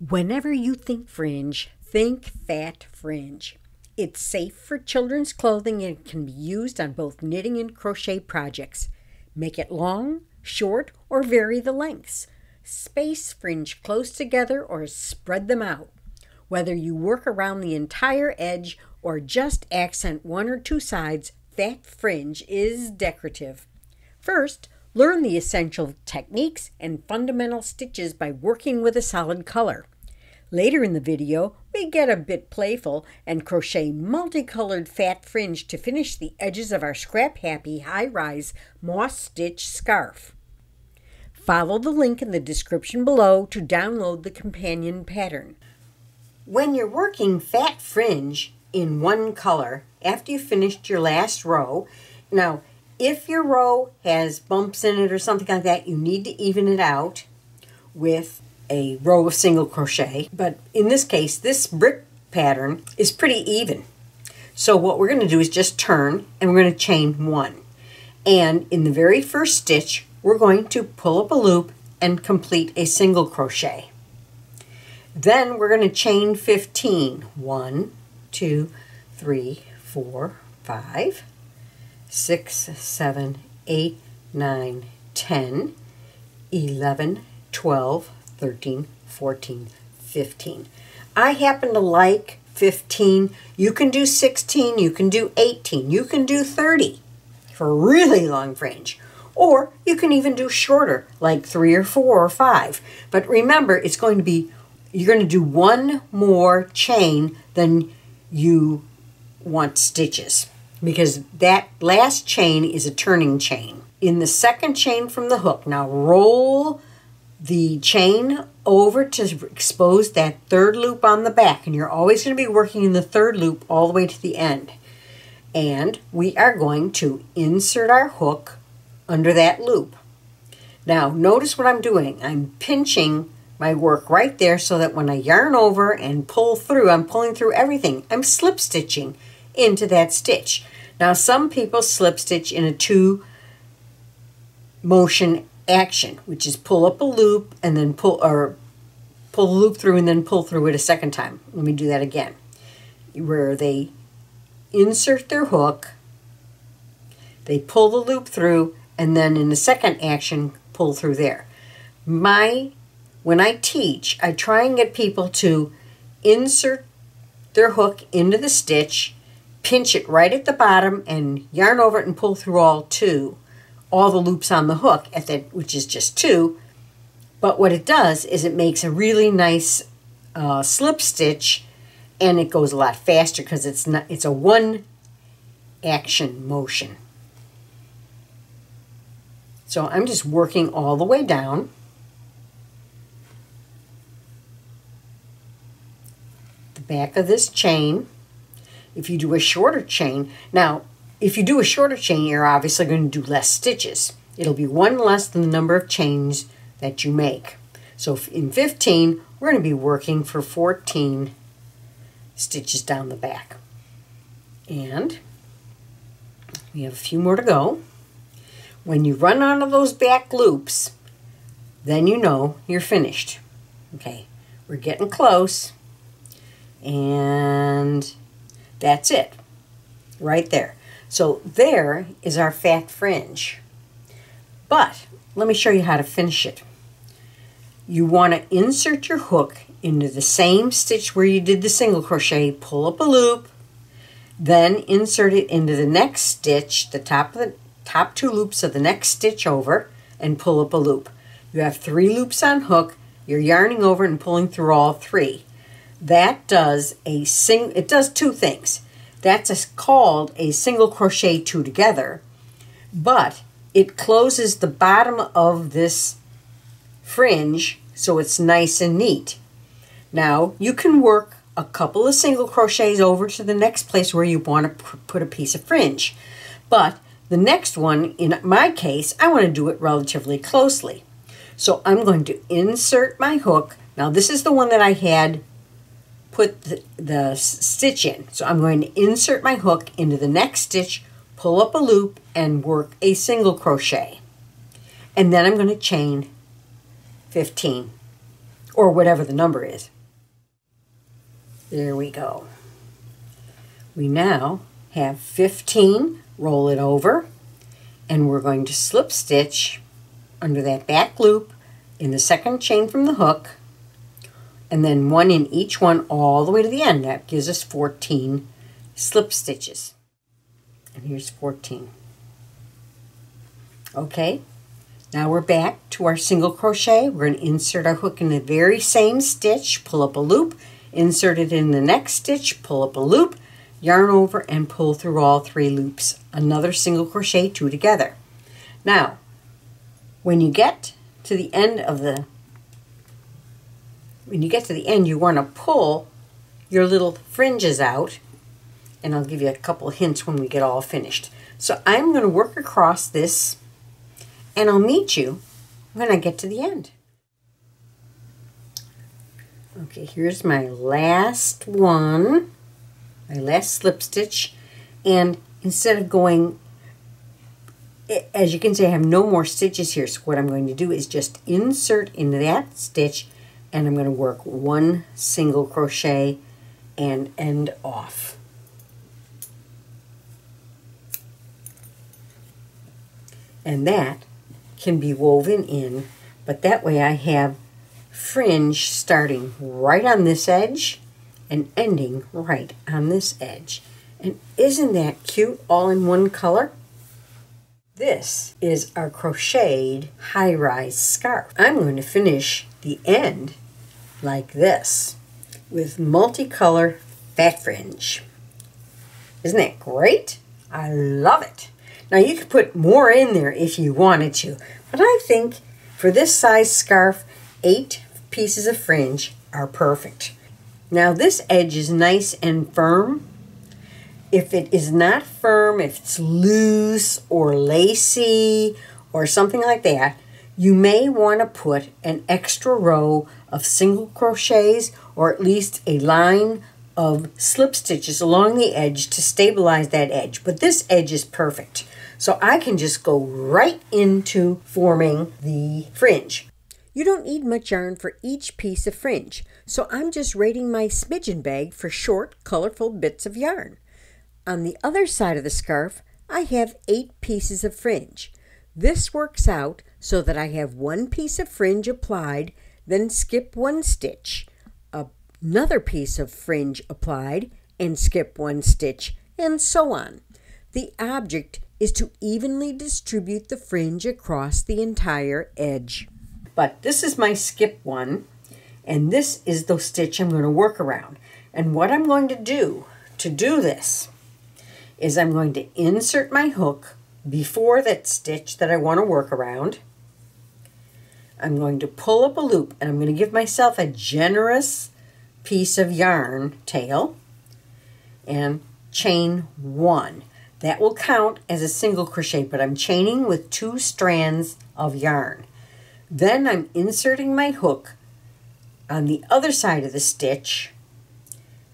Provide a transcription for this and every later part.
Whenever you think fringe, think Fat Fringe. It's safe for children's clothing and can be used on both knitting and crochet projects. Make it long, short, or vary the lengths. Space fringe close together or spread them out. Whether you work around the entire edge or just accent one or two sides, Fat Fringe is decorative. First, learn the essential techniques and fundamental stitches by working with a solid color. Later in the video, we get a bit playful and crochet multicolored fat fringe to finish the edges of our scrap-happy high-rise moss stitch scarf. Follow the link in the description below to download the companion pattern. When you're working fat fringe in one color, after you've finished your last row, now if your row has bumps in it or something like that, you need to even it out with a row of single crochet. But in this case, this brick pattern is pretty even. So what we're going to do is just turn and we're going to chain one. And in the very first stitch, we're going to pull up a loop and complete a single crochet. Then we're going to chain 15. 1, 2, 3, 4, 5, 6, 7, 8, 9, 10, 11, 12, 13, 14, 15. I happen to like 15. You can do 16, you can do 18, you can do 30 for really long fringe. Or you can even do shorter, like 3 or 4 or 5. But remember, it's going to be, you're going to do one more chain than you want stitches, because that last chain is a turning chain. In the second chain from the hook, now roll the chain over to expose that third loop on the back, and you're always going to be working in the third loop all the way to the end. And we are going to insert our hook under that loop. Now notice what I'm doing. I'm pinching my work right there so that when I yarn over and pull through, I'm pulling through everything. I'm slip stitching into that stitch. Now some people slip stitch in a 2 motion action, which is pull up a loop and then pull the loop through and then pull through it a second time. Let me do that again. Where they insert their hook, they pull the loop through, and then in the second action pull through there. When I teach, I try and get people to insert their hook into the stitch, pinch it right at the bottom, and yarn over it and pull through all the loops on the hook, which is just 2. But what it does is it makes a really nice slip stitch, and it goes a lot faster because it's a one action motion. So I'm just working all the way down. The back of this chain. If you do a shorter chain, now if you do a shorter chain, you're obviously going to do less stitches. It'll be one less than the number of chains that you make. So in 15, we're going to be working for 14 stitches down the back. And we have a few more to go. When you run out of those back loops, then you know you're finished. Okay, we're getting close. And that's it, right there. So there is our fat fringe. But let me show you how to finish it. You want to insert your hook into the same stitch where you did the single crochet, pull up a loop, then insert it into the next stitch, the top 2 loops of the next stitch over, and pull up a loop. You have 3 loops on hook, you're yarning over and pulling through all 3. That does it does 2 things. That's called a single crochet 2 together, but it closes the bottom of this fringe so it's nice and neat. Now you can work a couple of single crochets over to the next place where you want to put a piece of fringe, but the next one, in my case, I want to do it relatively closely. So I'm going to insert my hook. Now this is the one that I had put the stitch in. So I'm going to insert my hook into the next stitch, pull up a loop, and work a single crochet. And then I'm going to chain 15. or whatever the number is. There we go. We now have 15. Roll it over, and we're going to slip stitch under that back loop in the second chain from the hook, and then 1 in each one all the way to the end. That gives us 14 slip stitches. And here's 14. Okay, now we're back to our single crochet. We're going to insert our hook in the very same stitch, pull up a loop, insert it in the next stitch, pull up a loop, yarn over and pull through all 3 loops. Another single crochet, 2 together. Now, when you get to the end, you want to pull your little fringes out, and I'll give you a couple hints when we get all finished. So I'm going to work across this, and I'll meet you when I get to the end. Okay, here's my last one, my last slip stitch, and instead of going, as you can see, I have no more stitches here, so what I'm going to do is just insert into that stitch, and I'm going to work 1 single crochet and end off. And that can be woven in, but that way I have fringe starting right on this edge and ending right on this edge. And isn't that cute, all in one color? This is our crocheted high-rise scarf. I'm going to finish the end like this with multicolored fat fringe. Isn't that great? I love it. Now you could put more in there if you wanted to, but I think for this size scarf, 8 pieces of fringe are perfect. Now this edge is nice and firm. If it is not firm, if it's loose or lacy or something like that, you may want to put an extra row of single crochets or at least a line of slip stitches along the edge to stabilize that edge. But this edge is perfect. So I can just go right into forming the fringe. You don't need much yarn for each piece of fringe, so I'm just raiding my smidgen bag for short, colorful bits of yarn. On the other side of the scarf, I have 8 pieces of fringe. This works out so that I have 1 piece of fringe applied, then skip 1 stitch, another piece of fringe applied, and skip 1 stitch, and so on. The object is to evenly distribute the fringe across the entire edge. But this is my skip one, and this is the stitch I'm going to work around. And what I'm going to do this is I'm going to insert my hook before that stitch that I want to work around. I'm going to pull up a loop, and I'm going to give myself a generous piece of yarn tail and chain 1. That will count as a single crochet, but I'm chaining with 2 strands of yarn. Then I'm inserting my hook on the other side of the stitch,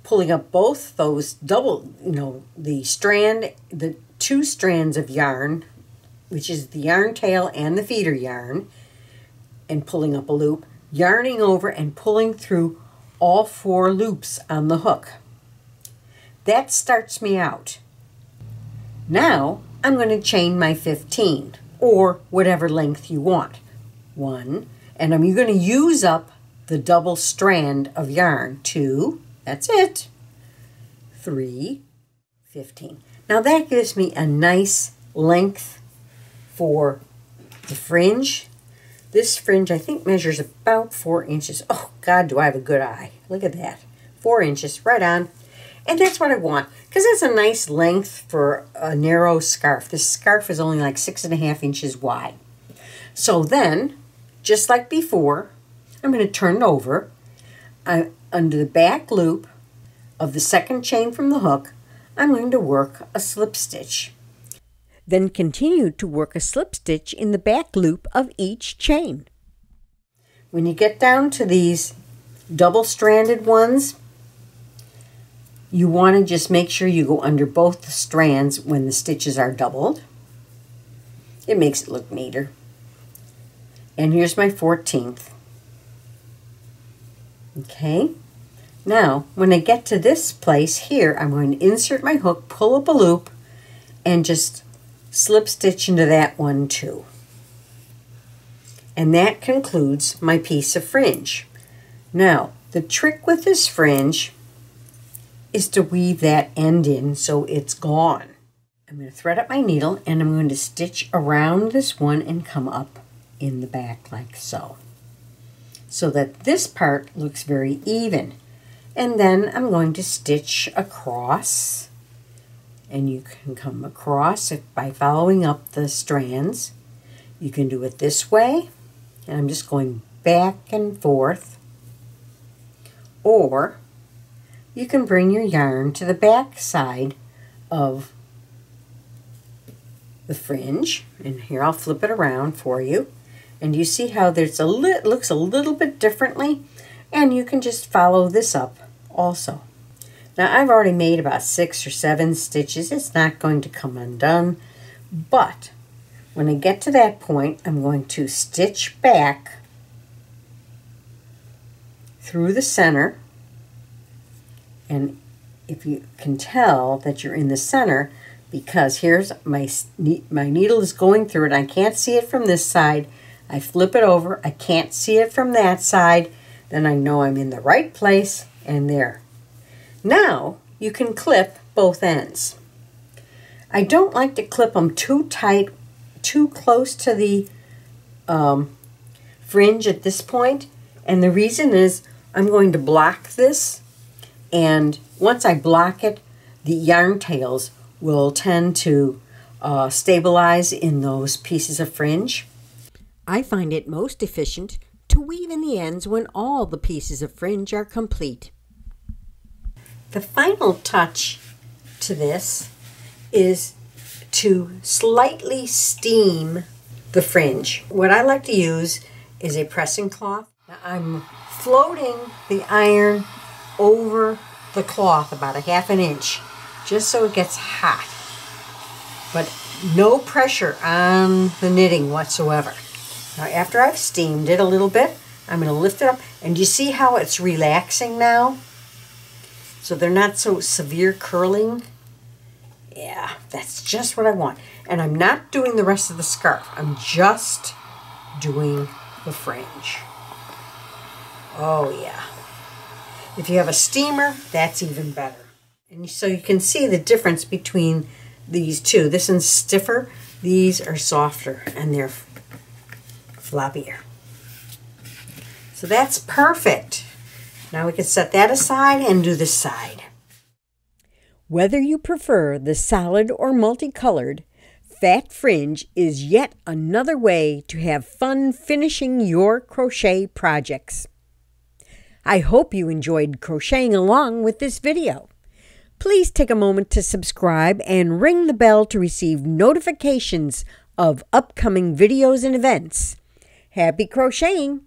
pulling up both those the 2 strands of yarn, which is the yarn tail and the feeder yarn, and pulling up a loop, yarning over and pulling through all 4 loops on the hook. That starts me out. Now I'm going to chain my 15, or whatever length you want. 1, and I'm going to use up the double strand of yarn. 2, that's it. 3, 15. Now that gives me a nice length for the fringe. This fringe I think measures about 4 inches. Oh God, do I have a good eye. Look at that. 4 inches, right on. And that's what I want, because that's a nice length for a narrow scarf. This scarf is only like 6.5 inches wide. So then, just like before, I'm going to turn it over. Under the back loop of the second chain from the hook, I'm going to work a slip stitch. Then continue to work a slip stitch in the back loop of each chain. When you get down to these double-stranded ones, you want to just make sure you go under both the strands when the stitches are doubled. It makes it look neater. And here's my 14th. Okay. Now, when I get to this place here, I'm going to insert my hook, pull up a loop, and just slip stitch into that one too. And that concludes my piece of fringe. Now, the trick with this fringe is to weave that end in so it's gone. I'm going to thread up my needle and I'm going to stitch around this one and come up in the back like so. So that this part looks very even. And then I'm going to stitch across, and you can come across by following up the strands. You can do it this way, and I'm just going back and forth, or you can bring your yarn to the back side of the fringe, and here I'll flip it around for you, and you see how there's looks a little bit differently, and you can just follow this up also. Now I've already made about 6 or 7 stitches. It's not going to come undone, but when I get to that point, I'm going to stitch back through the center, and if you can tell that you're in the center, because here's my needle is going through it, I can't see it from this side. I flip it over, I can't see it from that side, then I know I'm in the right place. And there. Now you can clip both ends. I don't like to clip them too tight, too close to the fringe at this point. And the reason is I'm going to block this. And once I block it, the yarn tails will tend to stabilize in those pieces of fringe. I find it most efficient to weave in the ends when all the pieces of fringe are complete. The final touch to this is to slightly steam the fringe. What I like to use is a pressing cloth. Now I'm floating the iron over the cloth about 1/2 inch just so it gets hot, but no pressure on the knitting whatsoever. Now after I've steamed it a little bit, I'm going to lift it up, and you see how it's relaxing now? So they're not so severe curling. Yeah, that's just what I want. And I'm not doing the rest of the scarf. I'm just doing the fringe. Oh yeah. If you have a steamer, that's even better. And so you can see the difference between these two. This one's stiffer, these are softer, and they're floppier. So that's perfect. Now we can set that aside and do this side. Whether you prefer the solid or multicolored, Fat Fringe is yet another way to have fun finishing your crochet projects. I hope you enjoyed crocheting along with this video. Please take a moment to subscribe and ring the bell to receive notifications of upcoming videos and events. Happy crocheting!